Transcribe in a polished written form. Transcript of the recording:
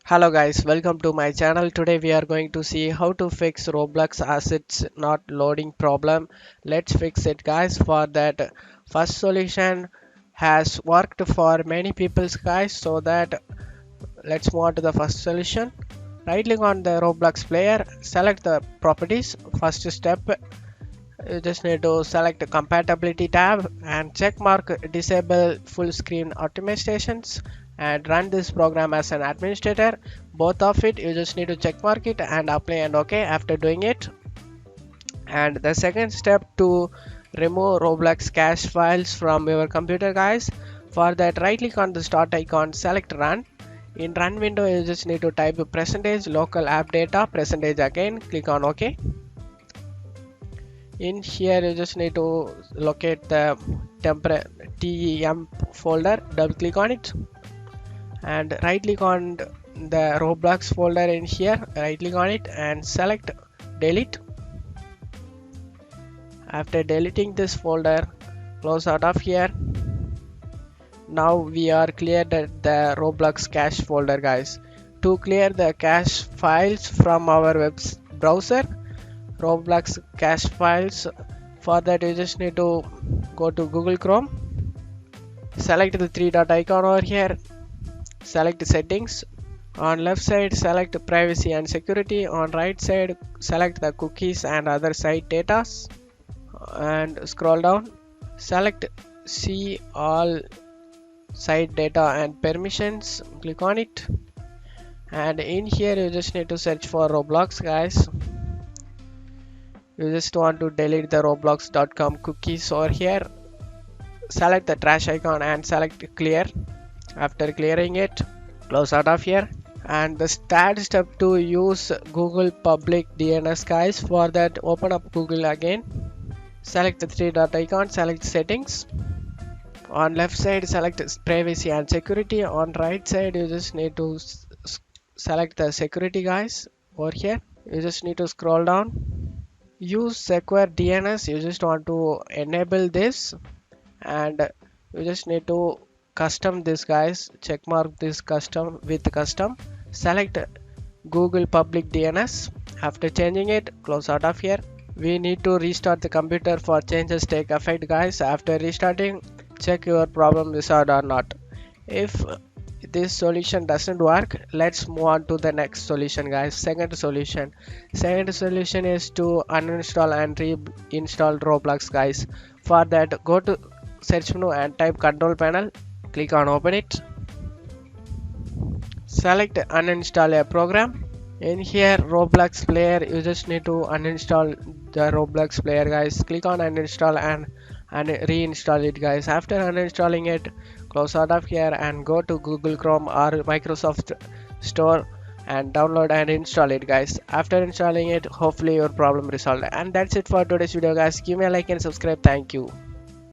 Hello guys, welcome to my channel. Today we are going to see how to fix Roblox as it's not loading problem. Let's fix it guys. For that, first solution has worked for many people guys, so that let's move on to the first solution. Right click on the Roblox player, select the properties. First step, you just need to select the compatibility tab and check mark disable full screen automatizations and run this program as an administrator. Both of it you just need to check mark it and apply and OK after doing it. And the second step to remove Roblox cache files from your computer guys. For that, right click on the start icon, select run. In run window you just need to type percentage local app data percentage, again click on OK. In here you just need to locate the tem folder, double click on it and right click on the Roblox folder. In here right click on it and select delete. After deleting this folder, close out of here. Now we are cleared the Roblox cache folder guys. To clear the cache files from our web browser, Roblox cache files, for that you just need to go to Google Chrome, select the three dot icon over here, select settings. On left side select privacy and security, on right side select the cookies and other site data and scroll down, select see all site data and permissions, click on it and in here you just need to search for Roblox guys. You just want to delete the roblox.com cookies over here, select the trash icon and select clear. After clearing it, close out of here. And the third step to use Google public DNS guys. For that, open up Google again, select the three dot icon, select settings. On left side select privacy and security, on right side you just need to select the security guys. Over here you just need to scroll down, use secure DNS, you just want to enable this and you just need to custom this guys, check mark this custom with custom, select Google public DNS. After changing it, close out of here. We need to restart the computer for changes take effect guys. After restarting, check your problem resolved or not. If this solution doesn't work, let's move on to the next solution guys. Second solution is to uninstall and reinstall Roblox guys. For that, go to search menu and type control panel, click on open it, select uninstall a program. In here Roblox player, you just need to uninstall the Roblox player guys, click on uninstall and reinstall it guys. After uninstalling it, close out of here and go to Google Chrome or Microsoft Store and download and install it guys. After installing it, hopefully your problem resolved. And that's it for today's video guys. Give me a like and subscribe. Thank you.